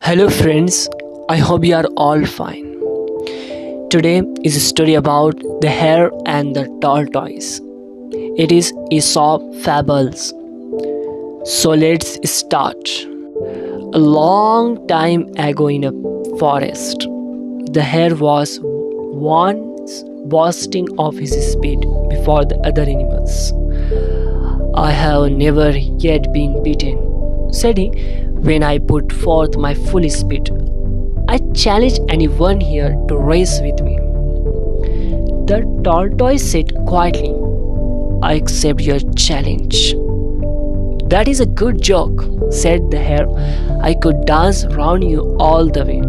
Hello, friends. I hope you are all fine. Today is a story about the hare and the tortoise. It is Aesop Fables. So let's start. A long time ago in a forest, the hare was once boasting of his speed before the other animals. I have never yet been beaten, said he, when I put forth my full speed. I challenge anyone here to race with me. The tortoise said quietly, I accept your challenge. That is a good joke, said the hare. I could dance round you all the way.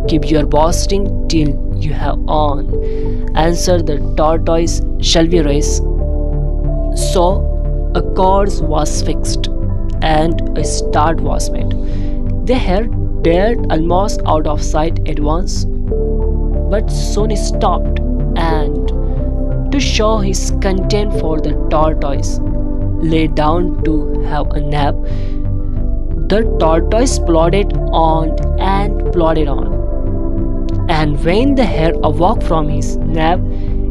Keep your boasting till you have won, answered the tortoise. Shall we race? So a course was fixed and a start was made. The hare dared almost out of sight at once, but soon stopped and, to show his contempt for the tortoise, lay down to have a nap. The tortoise plodded on and plodded on, and when the hare awoke from his nap,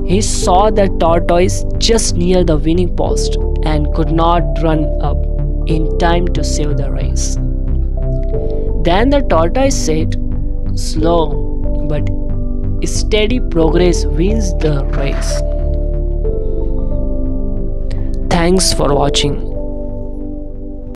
he saw the tortoise just near the winning post and could not run up in time to save the race. Then the tortoise said, slow but steady progress wins the race. Thanks for watching.